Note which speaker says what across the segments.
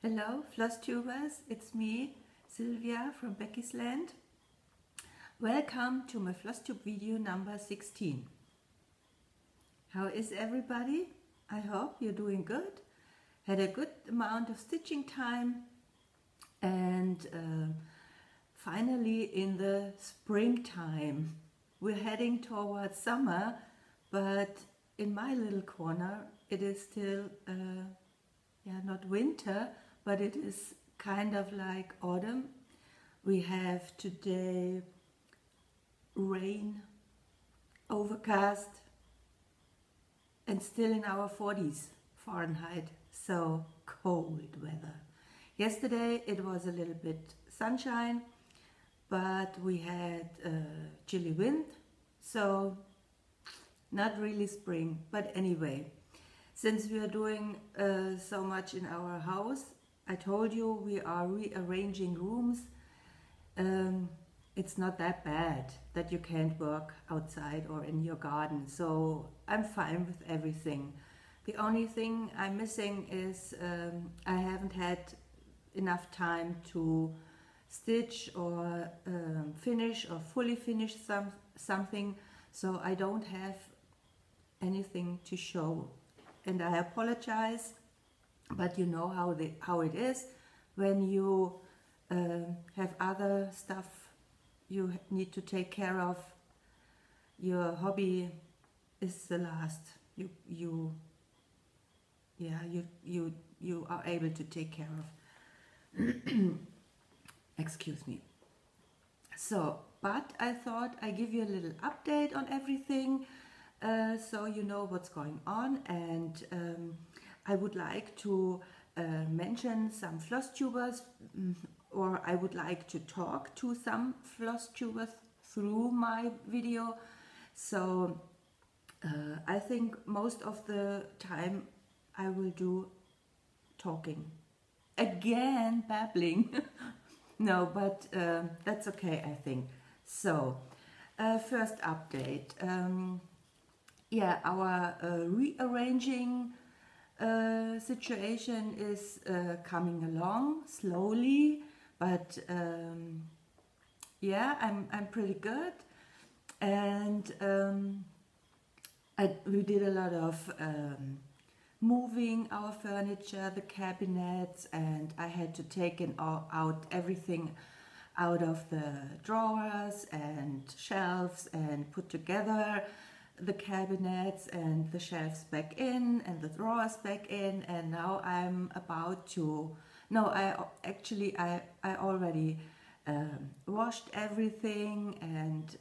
Speaker 1: Hello, Flosstubers, it's me, Sylvia from Becky's Land. Welcome to my Flosstube video number 16. How is everybody? I hope you're doing good. Had a good amount of stitching time and finally in the springtime. We're heading towards summer, but in my little corner it is still not winter, but it is kind of like autumn. We have today rain, overcast, and still in our 40s Fahrenheit, so cold weather. Yesterday it was a little bit sunshine, but we had chilly wind, so not really spring. But anyway, since we are doing so much in our house, I told you we are rearranging rooms. It's not that bad that you can't work outside or in your garden, so I'm fine with everything. The only thing I'm missing is I haven't had enough time to stitch or finish or fully finish something, so I don't have anything to show. And I apologize, but you know how it is when you have other stuff you need to take care of. Your hobby is the last you are able to take care of. Excuse me. So, but I thought I give you a little update on everything, so you know what's going on, and I would like to mention some Flosstubers, or I would like to talk to some Flosstubers through my video. So I think most of the time I will do talking. Again, babbling. No, but that's okay, I think. So, first update. Our rearranging situation is coming along slowly, but I'm pretty good, and we did a lot of moving our furniture, the cabinets, and I had to take out everything out of the drawers and shelves and put together the cabinets and the shelves back in and the drawers back in. And now I'm about to, I already washed everything, and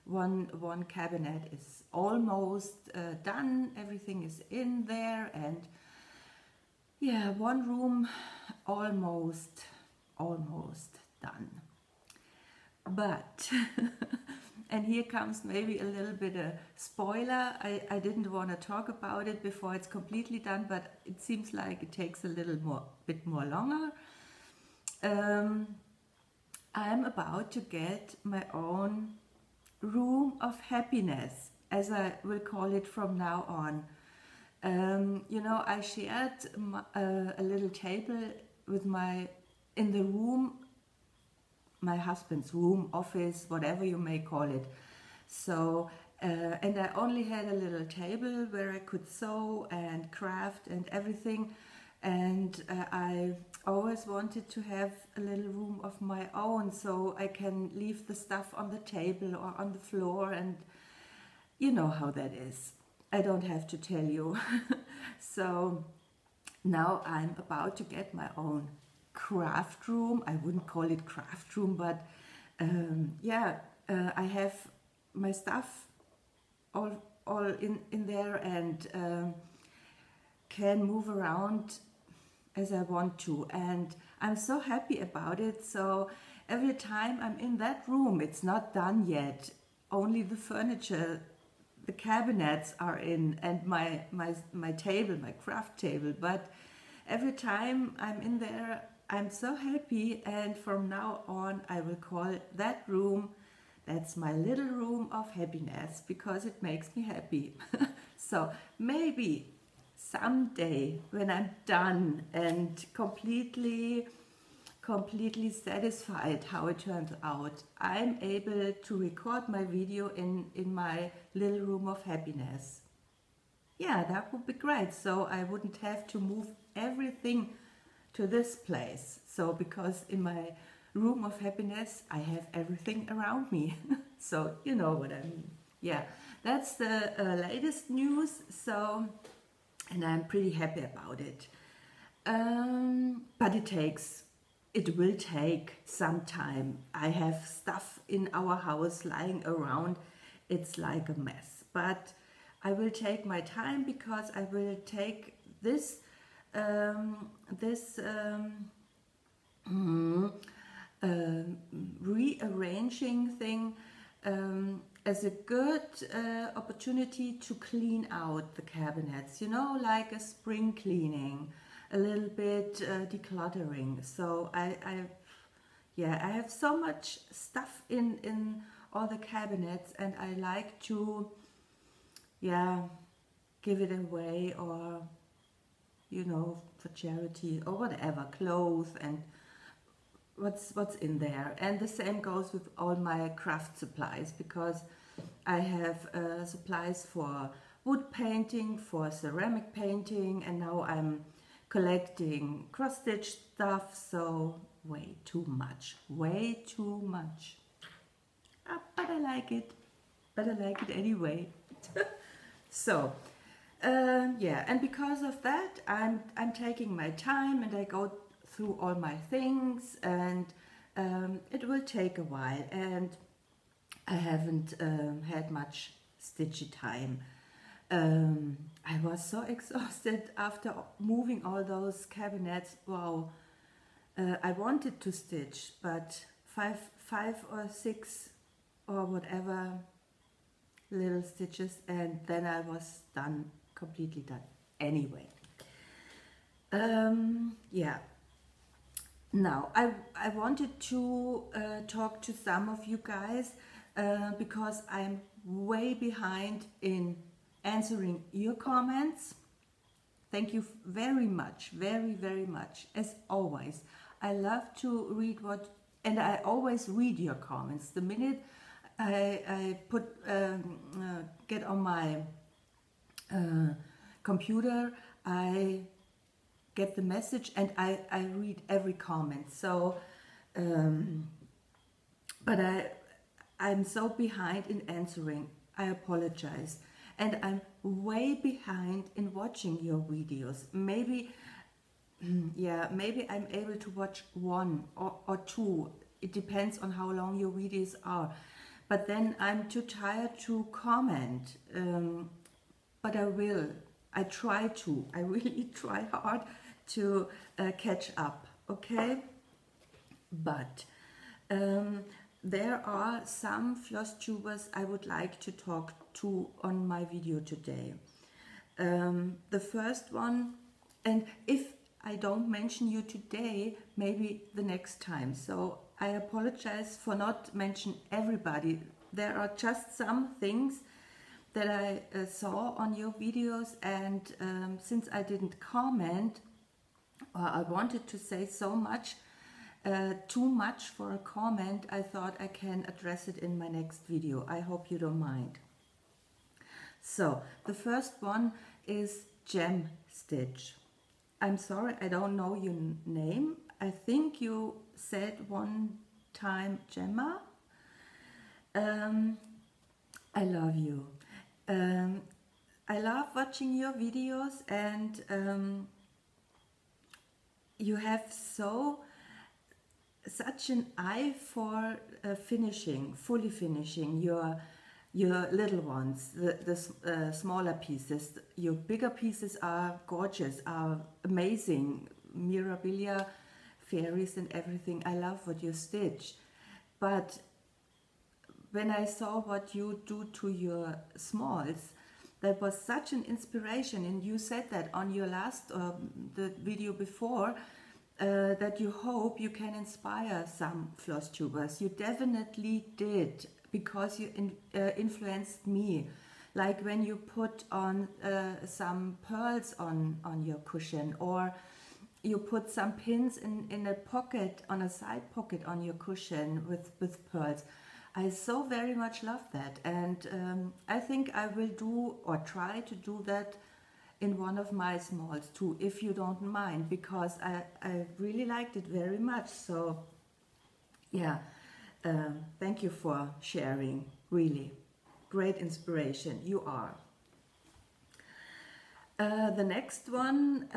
Speaker 1: one cabinet is almost done. Everything is in there, and yeah, one room almost done. But and here comes maybe a little bit a spoiler. I didn't want to talk about it before it's completely done, but it seems like it takes a bit more longer. I'm about to get my own room of happiness, as I will call it from now on. I shared a little table with in the room, my husband's room, office, whatever you may call it. So, and I only had a little table where I could sew and craft and everything. And I always wanted to have a little room of my own, so I can leave the stuff on the table or on the floor, and you know how that is. I don't have to tell you. So now I'm about to get my own craft room. I wouldn't call it craft room, but I have my stuff all in there, and can move around as I want to, and I'm so happy about it. So every time I'm in that room, it's not done yet, only the furniture, the cabinets are in, and my table, my craft table, but every time I'm in there I'm so happy, and from now on I will call that room, that's my little room of happiness, because it makes me happy. So maybe someday when I'm done and completely satisfied how it turns out, I'm able to record my video in my little room of happiness. Yeah, that would be great. So I wouldn't have to move everything to this place. So because in my room of happiness, I have everything around me. So you know what I mean. Yeah, that's the latest news. So, and I'm pretty happy about it. But it will take some time. I have stuff in our house lying around. It's like a mess. But I will take my time because I will take this rearranging thing as a good opportunity to clean out the cabinets, you know, like a spring cleaning, a little bit decluttering. So I have so much stuff in all the cabinets, and I like to give it away, or you know, for charity or whatever, clothes and what's in there. And the same goes with all my craft supplies, because I have supplies for wood painting, for ceramic painting, and now I'm collecting cross-stitch stuff. So way too much. But I like it. Anyway. So and because of that, I'm taking my time and I go through all my things, and it will take a while, and I haven't had much stitchy time. I was so exhausted after moving all those cabinets. Wow, I wanted to stitch, but five or six or whatever little stitches, and then I was done, completely done. Anyway, now I wanted to talk to some of you guys because I'm way behind in answering your comments. Thank you very much, very much, as always. I love to read and I always read your comments. The minute I get on my computer, I get the message and I read every comment. So, but I'm so behind in answering. I apologize. And I'm way behind in watching your videos. Maybe, maybe I'm able to watch one or two. It depends on how long your videos are. But then I'm too tired to comment. But I will. I really try hard to catch up, okay? But there are some Flosstubers I would like to talk to on my video today. The first one, and if I don't mention you today, maybe the next time. So I apologize for not mentioning everybody. There are just some things that I saw on your videos, and since I didn't comment, or I wanted to say so much, too much for a comment, I thought I can address it in my next video. I hope you don't mind. So the first one is Gem Stitch. I'm sorry, I don't know your name. I think you said one time Gemma. I love you. I love watching your videos, and you have such an eye for fully finishing your little ones, the smaller pieces. Your bigger pieces are gorgeous, are amazing, mirabilia, fairies and everything. I love what you stitch. But when I saw what you do to your smalls, that was such an inspiration. And you said that on your last, the video before, that you hope you can inspire some Flosstubers. You definitely did, because you influenced me like when you put on some pearls on your cushion, or you put some pins in a pocket, on a side pocket on your cushion with pearls. I so very much love that, and I think I will do or try to do that in one of my smalls too, if you don't mind, because I really liked it very much. So yeah, thank you for sharing, really great inspiration you are. The next one,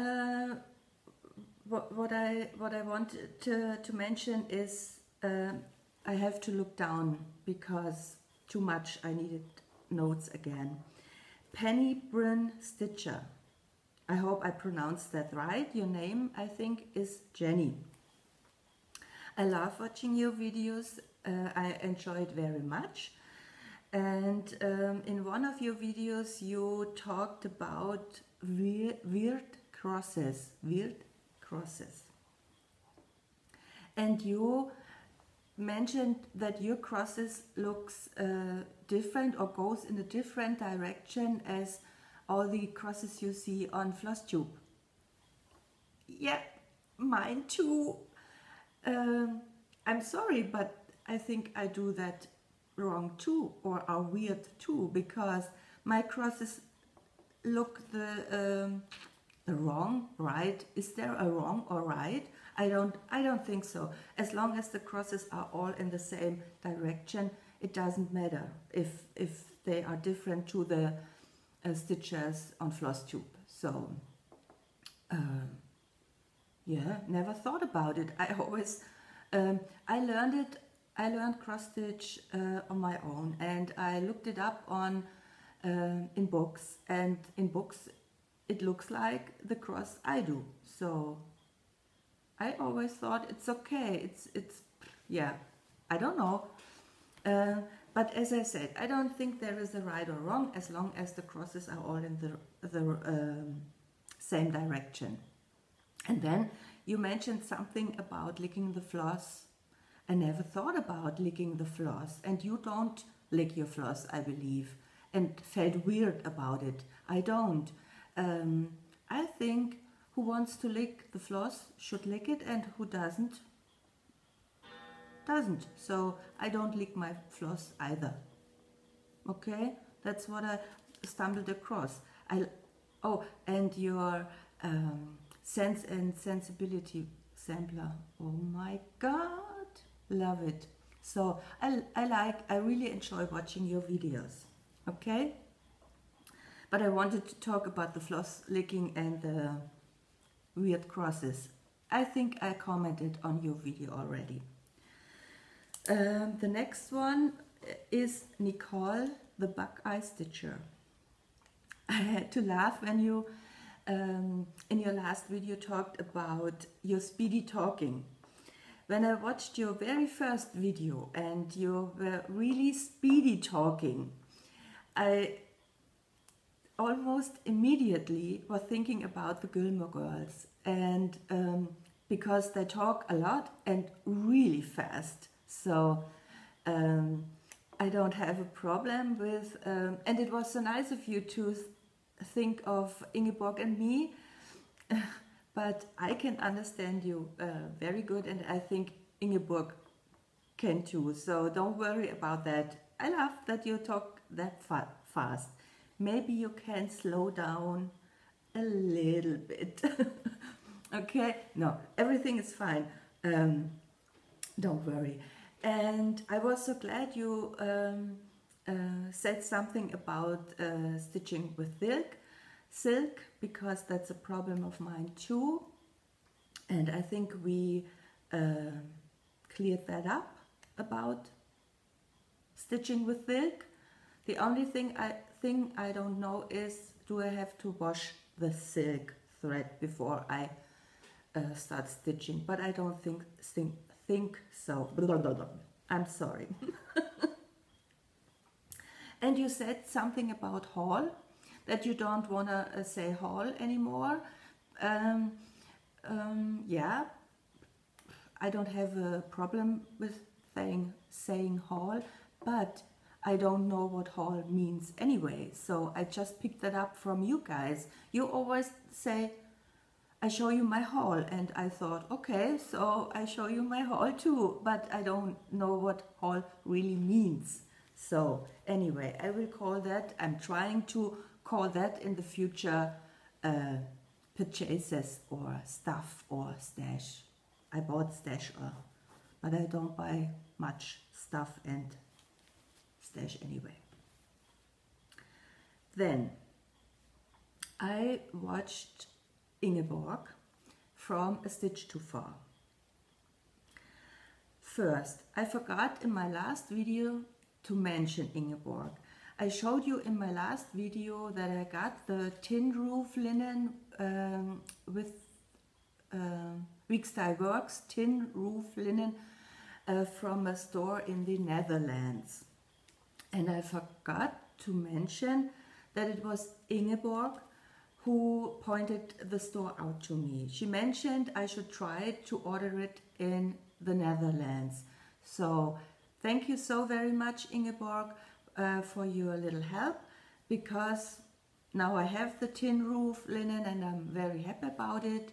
Speaker 1: what I wanted to mention is I have to look down because too much I needed notes again. Penny Bryn Stitcher. I hope I pronounced that right. Your name, I think, is Jenny. I love watching your videos. I enjoy it very much. And in one of your videos you talked about weird crosses. And you mentioned that your crosses looks different or goes in a different direction as all the crosses you see on Flosstube. Yeah, mine too. I'm sorry, but I think I do that wrong too, or are weird too, because my crosses look the wrong, right? Is there a wrong or right? I don't think so. As long as the crosses are all in the same direction, it doesn't matter if they are different to the stitches on Flosstube. So yeah, never thought about it. I always I learned cross stitch on my own, and I looked it up on in books, and in books it looks like the cross I do. So I always thought it's okay. It's yeah, I don't know. But as I said, I don't think there is a right or wrong, as long as the crosses are all in the same direction. And then you mentioned something about licking the floss. I never thought about licking the floss, and you don't lick your floss, I believe, and felt weird about it. I don't. I think who wants to lick the floss should lick it, and who doesn't. So I don't lick my floss either. Okay, that's what I stumbled across. Oh, and your Sense and Sensibility sampler. Oh my God, love it. So I really enjoy watching your videos. Okay, but I wanted to talk about the floss licking and the weird crosses. I think I commented on your video already. The next one is Nicole, the Buckeye Stitcher. I had to laugh when you in your last video talked about your speedy talking. When I watched your very first video and you were really speedy talking, I almost immediately was thinking about the Gilmore Girls, and because they talk a lot and really fast. So I don't have a problem with, and it was so nice of you to think of Ingeborg and me, but I can understand you very good, and I think Ingeborg can too, so don't worry about that. I love that you talk that fast. Maybe you can slow down a little bit. Okay, no, everything is fine. Don't worry. And I was so glad you said something about stitching with silk, because that's a problem of mine too. And I think we cleared that up about stitching with silk. The only thing I don't know is, do I have to wash the silk thread before I start stitching? But I don't think so. Blah, blah, blah. I'm sorry. And you said something about haul, that you don't want to say haul anymore. Yeah, I don't have a problem with saying haul, but I don't know what haul means anyway, so I just picked that up from you guys. You always say, I show you my haul, and I thought, okay, so I show you my haul too, but I don't know what haul really means. So anyway, I will call that, I'm trying to call that in the future purchases or stuff or stash. I bought stash, but I don't buy much stuff and stash anyway. Then I watched Ingeborg from A Stitch Too Far. First, I forgot in my last video to mention Ingeborg. I showed you in my last video that I got the tin roof linen with Weekstyle Works tin roof linen from a store in the Netherlands. And I forgot to mention that it was Ingeborg who pointed the store out to me. She mentioned I should try to order it in the Netherlands. So thank you so very much, Ingeborg, for your little help, because now I have the tin roof linen and I'm very happy about it.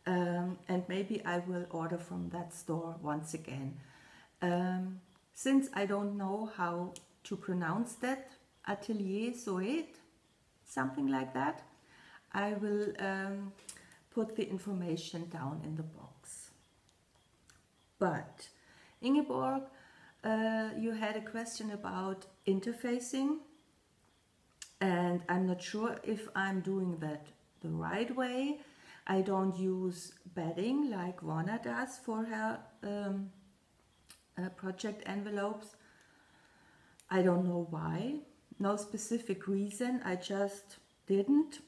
Speaker 1: And maybe I will order from that store once again. Since I don't know how to pronounce that, Atelier Zoet, something like that, I will put the information down in the box. But Ingeborg, you had a question about interfacing, and I'm not sure if I'm doing that the right way. I don't use bedding like Warner does for her project envelopes. I don't know why, no specific reason, I just didn't.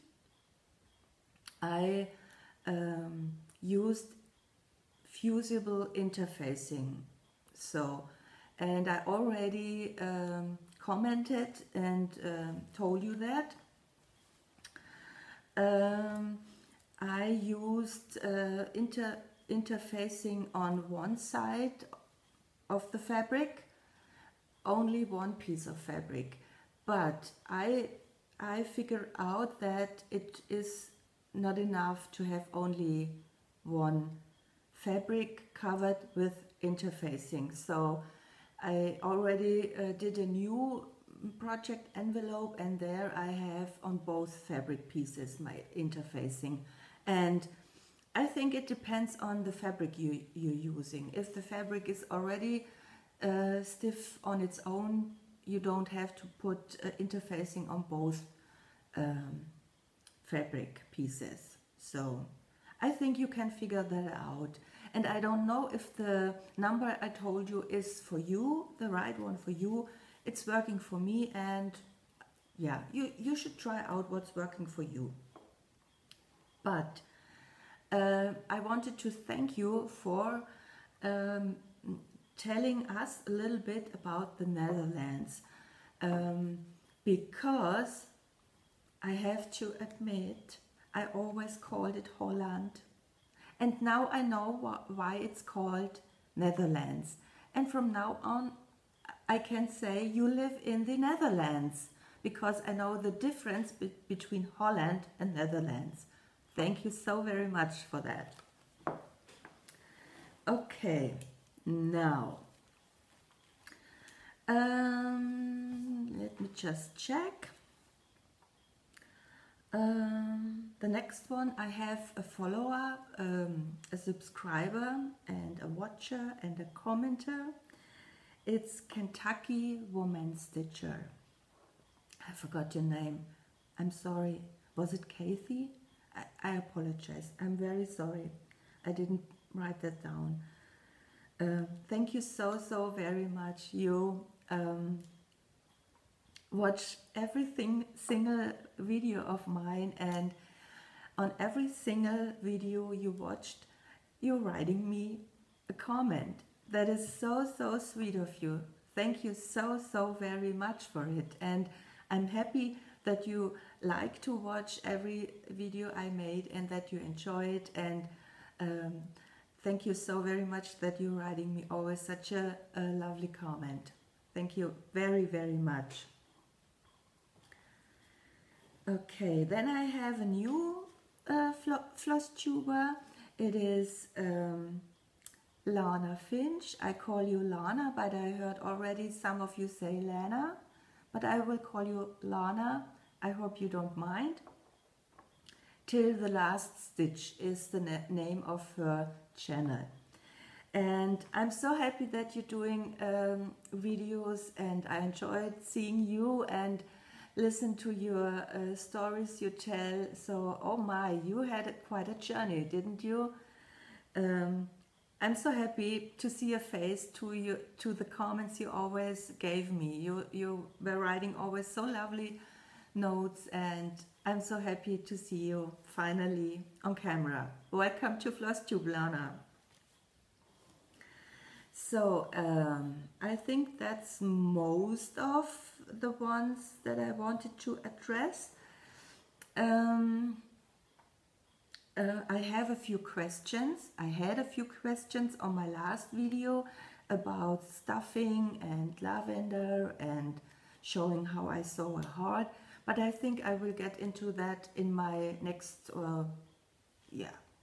Speaker 1: I used fusible interfacing, so, and I already commented and told you that. I used interfacing on one side of the fabric, only one piece of fabric, but I figured out that it is not enough to have only one fabric covered with interfacing. So I already did a new project envelope, and there I have on both fabric pieces my interfacing. And I think it depends on the fabric you're using. If the fabric is already stiff on its own, you don't have to put interfacing on both fabric pieces. So I think you can figure that out. And I don't know if the number I told you is for you, the right one for you. It's working for me, and yeah, you should try out what's working for you. But I wanted to thank you for telling us a little bit about the Netherlands, because I have to admit, I always called it Holland, and now I know why it's called Netherlands. And from now on, I can say you live in the Netherlands, because I know the difference between Holland and Netherlands. Thank you so very much for that. Okay, now, let me just check. The next one, I have a follower, a subscriber, and a watcher, and a commenter. It's Kentucky Woman Stitcher. I forgot your name. I'm sorry. Was it Kathy? I apologize. I'm very sorry. I didn't write that down. Thank you so very much. You watch every single video of mine, and on every single video you watched, you're writing me a comment. That is so sweet of you. Thank you so very much for it, and I'm happy that you like to watch every video I made and that you enjoy it, and thank you so very much that you're writing me always such a lovely comment. Thank you very, very much. Okay, then I have a new Flosstuber. It is Lana Finch. I call you Lana, but I heard already some of you say Lana, but I will call you Lana. I hope you don't mind. Till the Last Stitch is the name of her channel. And I'm so happy that you're doing videos, and I enjoyed seeing you and listen to your stories you tell. So, oh my, you had quite a journey, didn't you? I'm so happy to see your face, to the comments you always gave me. You were writing always so lovely notes, and I'm so happy to see you finally on camera. Welcome to Flosstube, Lana. So I think that's most of the ones that I wanted to address. I have a few questions. I had a few questions on my last video about stuffing and lavender and showing how I sew a heart, but I think I will get into that in my next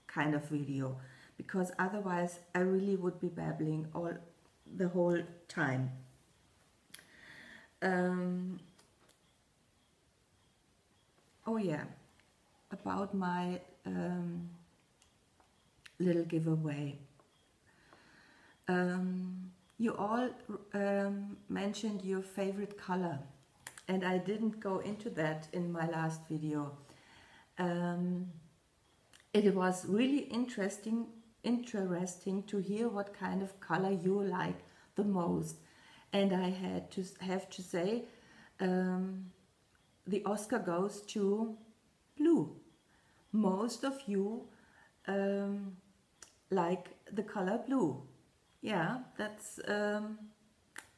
Speaker 1: kind of video, because otherwise I really would be babbling the whole time. Oh yeah, about my little giveaway. You all mentioned your favorite color, and I didn't go into that in my last video. It was really interesting to hear what kind of color you like the most, and I have to say the Oscar goes to blue. Most of you like the color blue. Yeah, that's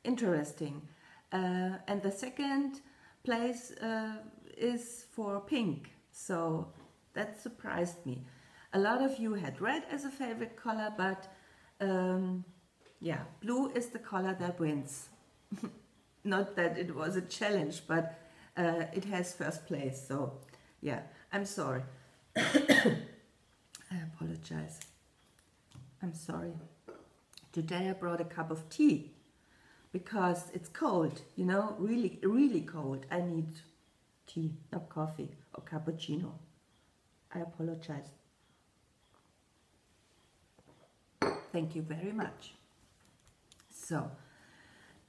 Speaker 1: interesting. And the second place is for pink, so that surprised me. A lot of you had red as a favorite color, but yeah, blue is the color that wins. Not that it was a challenge, but it has first place, so yeah, I'm sorry. I apologize. I'm sorry. Today I brought a cup of tea because it's cold, you know, really, really cold. I need tea, not coffee or cappuccino. I apologize. Thank you very much. So,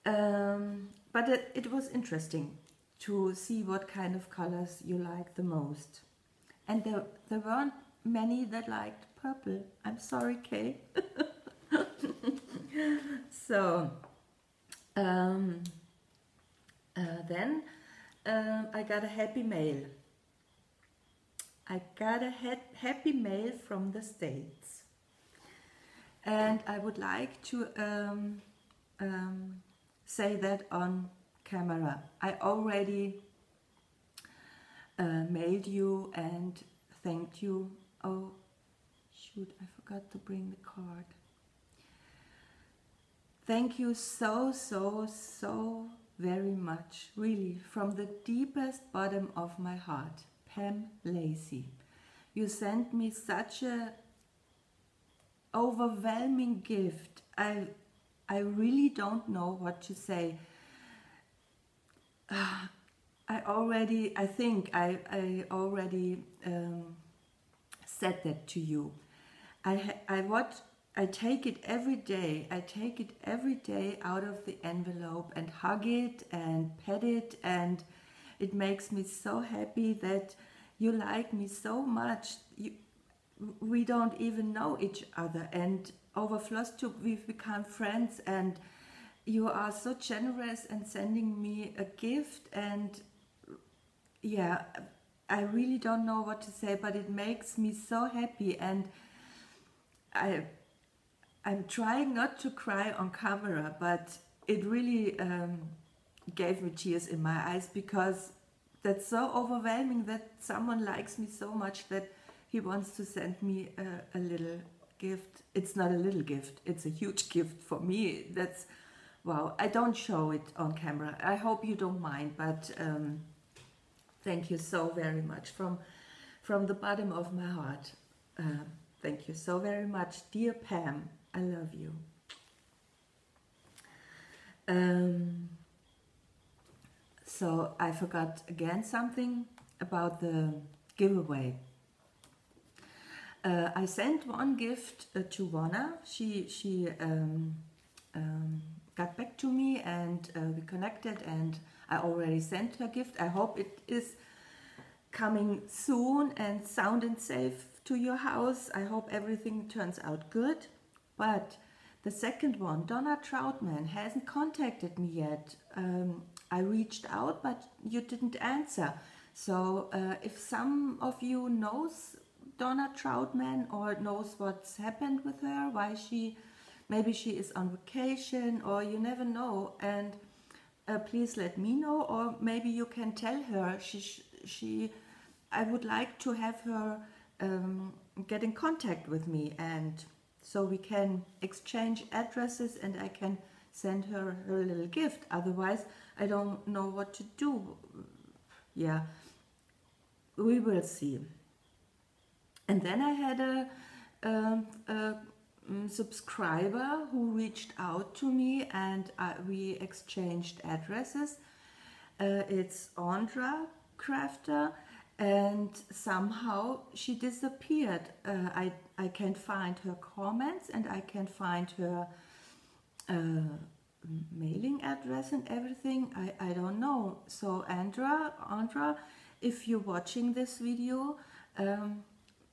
Speaker 1: but it was interesting to see what kind of colors you like the most. And there weren't many that liked purple. I'm sorry, Kay. So, then I got a happy mail. I got a happy mail from the States. And I would like to say that on camera. I already mailed you and thanked you. Oh, shoot, I forgot to bring the card. Thank you so, so, so very much, really, from the deepest bottom of my heart. Pam Lacey. You sent me such a overwhelming gift. I really don't know what to say. I think I already said that to you. I take it every day. I take it every day out of the envelope and hug it and pet it, and it makes me so happy that you like me so much. We don't even know each other, and over Flosstube we've become friends, and you are so generous and sending me a gift, and yeah, I really don't know what to say, but it makes me so happy, and I'm trying not to cry on camera, but it really gave me tears in my eyes, because that's so overwhelming that someone likes me so much that he wants to send me a little gift. It's not a little gift, it's a huge gift for me. That's wow, I don't show it on camera. I hope you don't mind, but thank you so very much from the bottom of my heart. Thank you so very much, dear Pam. I love you. So I forgot again something about the giveaway. I sent one gift to Wanna. She got back to me, and we connected, and I already sent her gift. I hope it is coming soon and sound and safe to your house. I hope everything turns out good. But the second one, Donna Troutman, hasn't contacted me yet. I reached out, but you didn't answer. So if some of you knows Donna Troutman or knows what's happened with her, why maybe she is on vacation, or you never know, and please let me know, or maybe you can tell her I would like to have her get in contact with me, and so we can exchange addresses and I can send her her little gift. Otherwise, I don't know what to do. Yeah, we will see. And then I had a subscriber who reached out to me, and we exchanged addresses. It's Andra Crafter, and somehow she disappeared. I can find her comments, and I can find her mailing address and everything. I don't know. So Andra, if you're watching this video,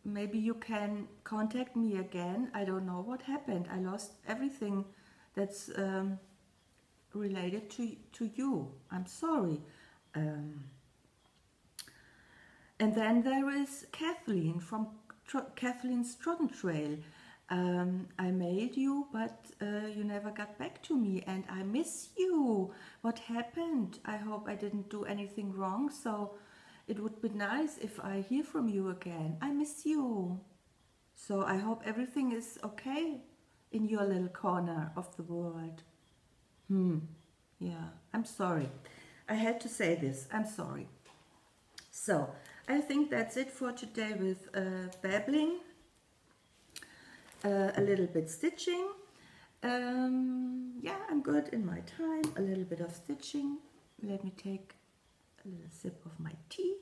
Speaker 1: maybe you can contact me again. I don't know what happened. I lost everything that's related to you. I'm sorry. And then there is Kathleen from Kathleen's Trotton Trail. I mailed you, but you never got back to me, and I miss you. What happened? I hope I didn't do anything wrong, so it would be nice if I hear from you again. I miss you. So I hope everything is okay in your little corner of the world. Yeah, I'm sorry. I had to say this. I'm sorry. So I think that's it for today with babbling. A little bit stitching. Yeah, I'm good in my time. A little bit of stitching. Let me take a little sip of my tea.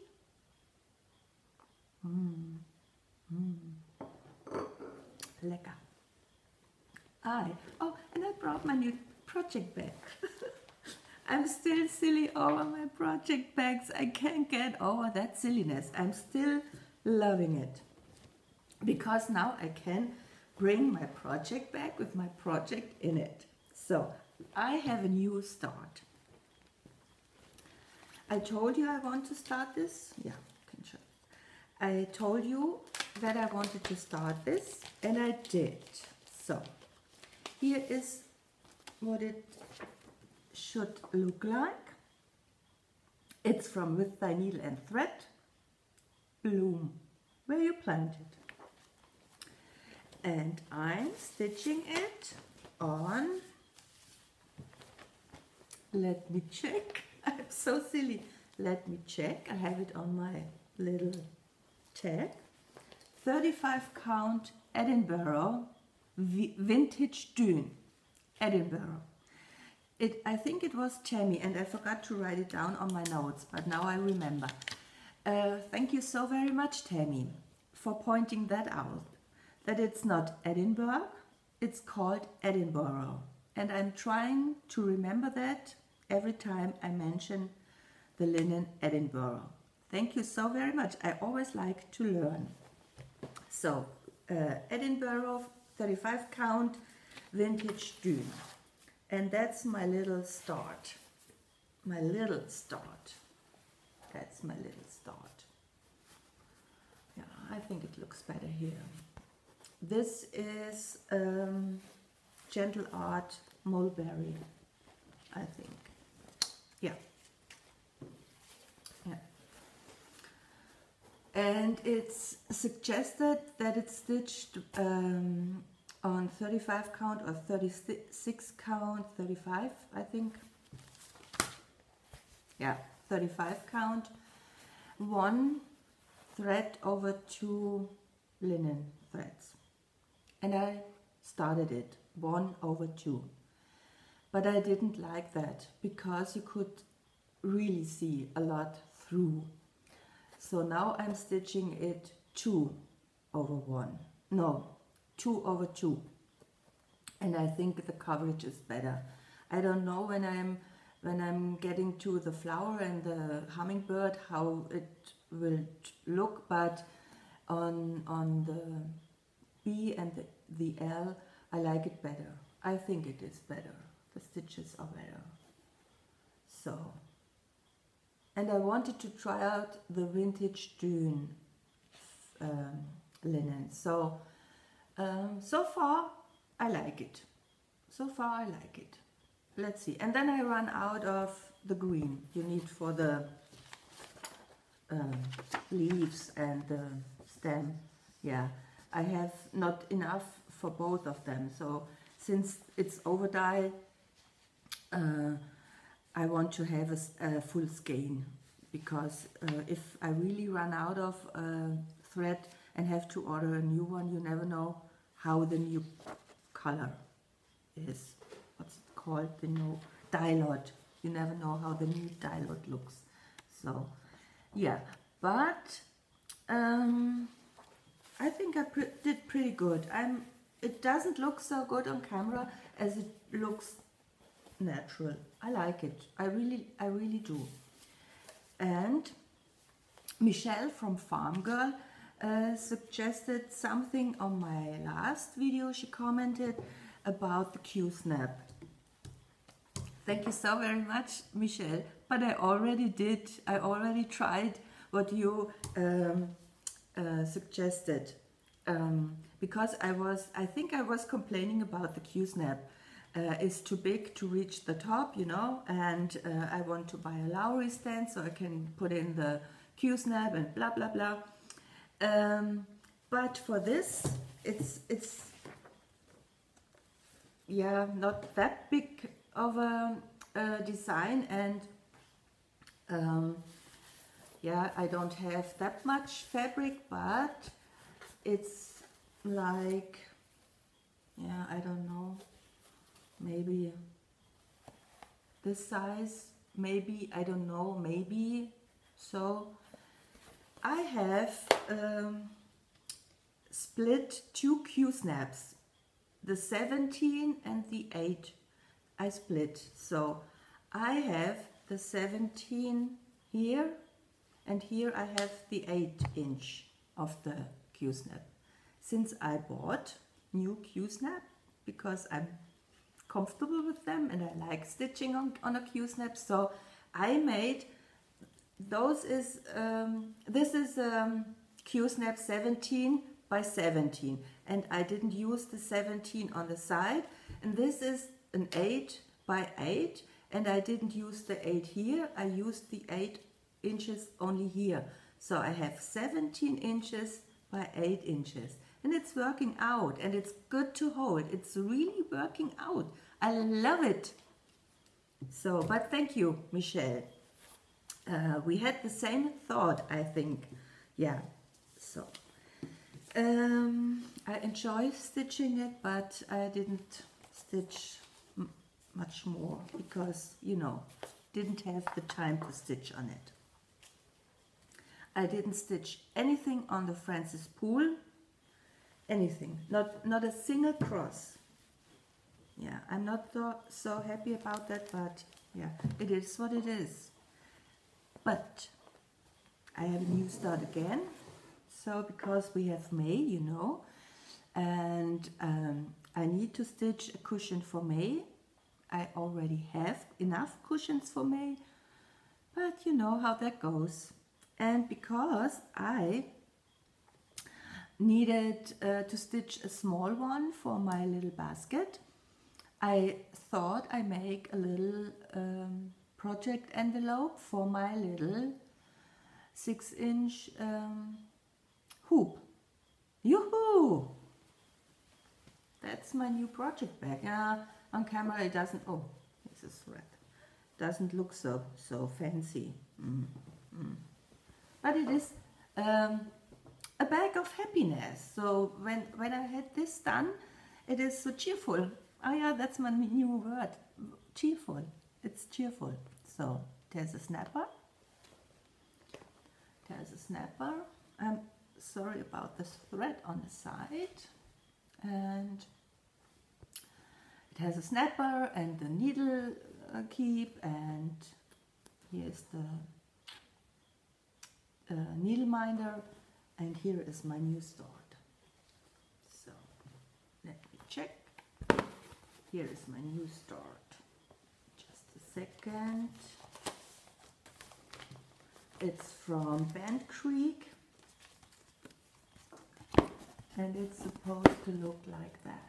Speaker 1: Lecker. And I brought my new project bag. I'm still silly over my project bags. I can't get over that silliness. I'm still loving it. Because now I can bring my project bag with my project in it. So I have a new start. I told you I want to start this. Yeah, can show. I told you that I wanted to start this, and I did. So here is what it should look like. It's from With Thy Needle and Thread, Bloom, where you plant it. And I'm stitching it on, let me check, I'm so silly, let me check, I have it on my little tag, 35 count Edinburgh Vintage Dune, Edinburgh. I think it was Tammy, and I forgot to write it down on my notes, but now I remember. Thank you so very much, Tammy, for pointing that out. That it's not Edinburgh, it's called Edinburgh. And I'm trying to remember that every time I mention the linen Edinburgh. Thank you so very much. I always like to learn. So, Edinburgh 35 count Vintage Dune. And that's my little start. My little start. That's my little start. Yeah, I think it looks better here. This is Gentle Art Mulberry, I think. Yeah. Yeah. And it's suggested that it's stitched on 35 count or 36 count, 35 I think, yeah, 35 count, 1 thread over 2 linen threads, and I started it 1 over 2, but I didn't like that because you could really see a lot through. So now I'm stitching it 2 over 1, no, 2 over 2, and I think the coverage is better. I don't know when I'm getting to the flower and the hummingbird how it will look, but on the B and the L I like it better. I think it is better. The stitches are better. So, and I wanted to try out the vintage Dune linen. So so far I like it. So far I like it. Let's see. And then I run out of the green you need for the leaves and the stem. Yeah, I have not enough for both of them. So since it's over dye, I want to have a full skein, because if I really run out of thread and have to order a new one, you never know how the new color is. What's it called? The new dye lot. You never know how the new dye lot looks. So yeah, but I think I did pretty good. It doesn't look so good on camera as it looks natural. I like it. I really do. And Michelle from Farm Girl suggested something on my last video. She commented about the Q-snap. Thank you so very much, Michelle. But I already did. I already tried what you suggested, because I think I was complaining about the Q-snap. It's too big to reach the top, you know, and I want to buy a Lowry stand so I can put in the Q-snap and blah blah blah. But for this, it's yeah, not that big of a design, and yeah, I don't have that much fabric, but it's like, yeah, I don't know, maybe this size, maybe, I don't know, maybe. So I have split 2 Q-snaps, the 17 and the 8 I split. So I have the 17 here, and here I have the 8-inch of the Q-snap. Since I bought new Q-snap because I'm comfortable with them and I like stitching on a Q-snap, so I made those is this is Q-snap 17 by 17, and I didn't use the 17 on the side, and this is an 8 by 8, and I didn't use the 8 here. I used the 8 inches only here, so I have 17 inches by 8 inches, and it's working out, and it's good to hold. It's really working out. I love it. So, but thank you, Michelle. We had the same thought, I think. Yeah, so I enjoy stitching it, but I didn't stitch much more because, you know, didn't have the time to stitch on it. I didn't stitch anything on the Francis Poole, anything, not a single cross. Yeah, I'm not so happy about that, but yeah, it is what it is. But I have a new start again, so because we have May, you know, and I need to stitch a cushion for May. I already have enough cushions for May, but you know how that goes. And because I needed to stitch a small one for my little basket, I thought I make a little project envelope for my little 6-inch hoop. Yoo-hoo! that's my new project bag. Yeah, on camera it doesn't, oh, this is red. Doesn't look so fancy. But it is a bag of happiness. So when I had this done, it is so cheerful. Oh yeah, that's my new word. Cheerful. It's cheerful. So there's a snapper. There's a snapper. I'm sorry about this thread on the side. And it has a snapper and the needle keep, and here's the needle minder, and here is my new start. So let me check. Here is my new start. Just a second. It's from Band Creek, and it's supposed to look like that.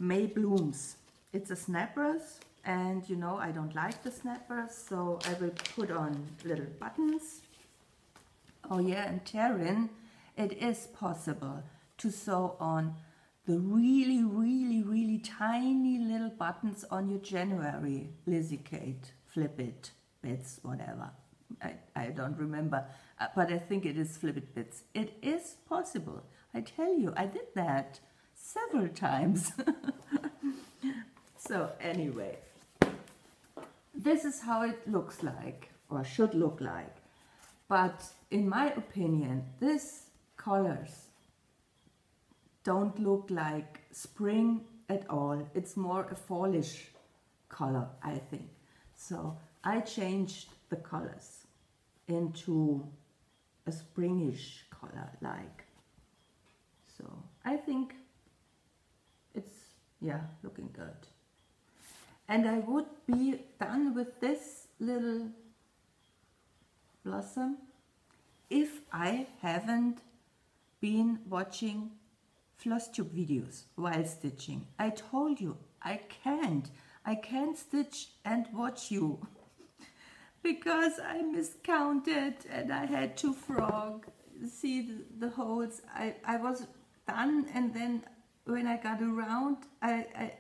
Speaker 1: May Blooms. It's a snappers, and you know I don't like the snappers, so I will put on little buttons. Oh yeah, and Taryn, it is possible to sew on the really tiny little buttons on your January Lizzie Kate Flip It bits, whatever. I don't remember, but I think it is Flip It bits. It is possible. I tell you, I did that several times. So anyway, this is how it looks like, or should look like. But in my opinion, these colors don't look like spring at all. It's more a fallish color, I think. So I changed the colors into a springish color like. So I think it's, yeah, looking good. And I would be done with this little blossom if I haven't been watching Flosstube videos while stitching. I told you I can't stitch and watch you because I miscounted and I had to frog. See the holes. I was done, and then when I got around, I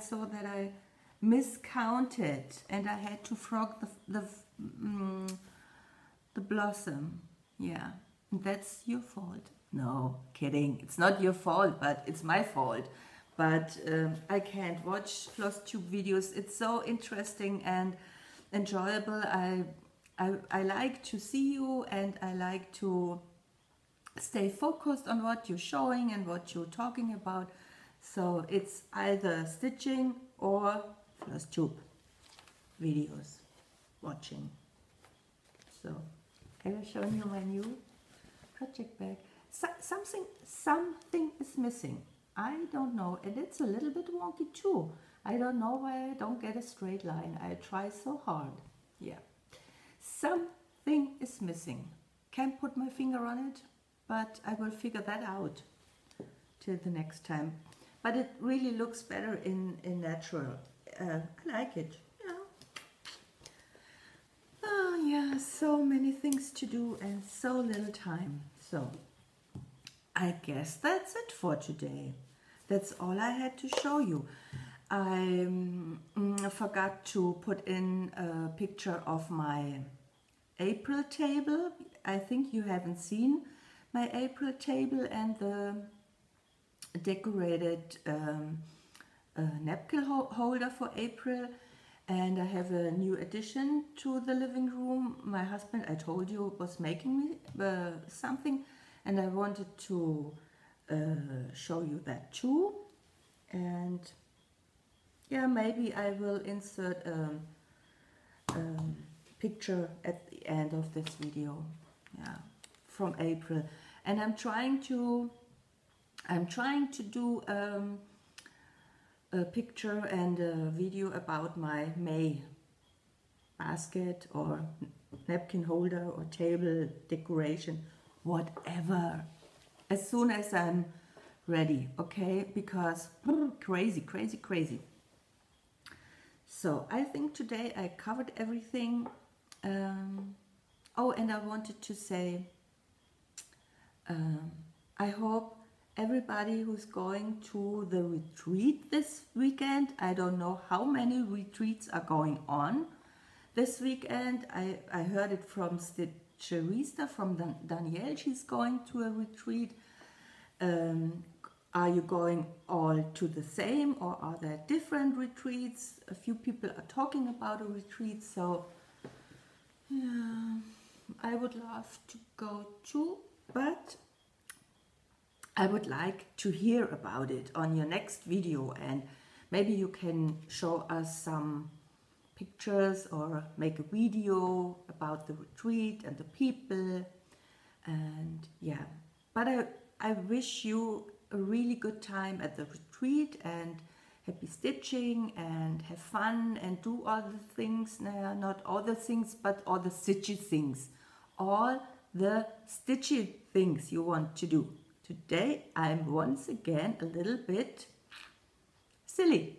Speaker 1: saw that I miscounted and I had to frog the blossom. Yeah, that's your fault. No, kidding. It's not your fault, but it's my fault. But I can't watch Flosstube videos. It's so interesting and enjoyable. I like to see you, and I like to stay focused on what you're showing and what you're talking about. So it's either stitching or Flosstube videos watching. So I will show you my new project bag. Something is missing. I don't know, and it's a little bit wonky too. I don't know why I don't get a straight line. I try so hard. Yeah, something is missing. Can't put my finger on it, but I will figure that out till the next time. But it really looks better in natural. I like it. Yeah. Oh yeah, so many things to do and so little time. So I guess that's it for today. That's all I had to show you. I forgot to put in a picture of my April table. I think you haven't seen my April table and the decorated napkin holder for April. And I have a new addition to the living room. My husband, I told you, was making me something, and I wanted to show you that too. And yeah, maybe I will insert a picture at the end of this video, yeah, from April. And I'm trying to do a picture and a video about my May basket or napkin holder or table decoration, whatever, as soon as I'm ready, okay? Because crazy. So I think today I covered everything. Oh, and I wanted to say I hope everybody who's going to the retreat this weekend, I don't know how many retreats are going on this weekend. I heard it from Cherista, from Danielle, she's going to a retreat. Are you going all to the same, or are there different retreats? A few people are talking about a retreat, so yeah, I would love to go too, but I would like to hear about it on your next video, and maybe you can show us some pictures or make a video about the retreat and the people. And yeah, but I wish you a really good time at the retreat, and happy stitching, and have fun and do all the things, not all the things, but all the stitchy things, all the stitchy things you want to do. Today I'm once again a little bit silly,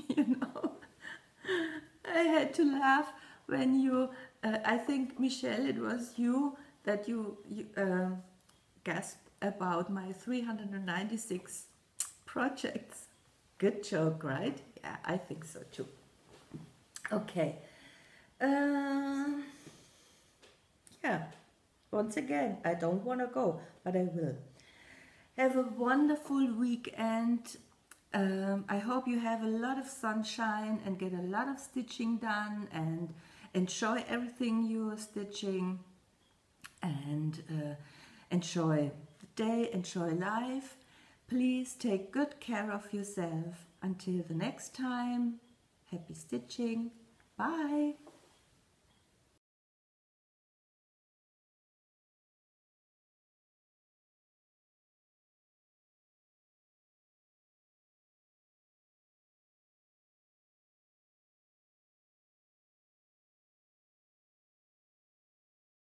Speaker 1: you know. I had to laugh when you, I think Michelle, it was you, that you gasped about my 396 projects. Good joke, right? Yeah, I think so too. Okay. Yeah, once again, I don't want to go, but I will. Have a wonderful weekend. I hope you have a lot of sunshine and get a lot of stitching done, and enjoy everything you are stitching, and enjoy the day, enjoy life. Please take good care of yourself. Until the next time, happy stitching. Bye.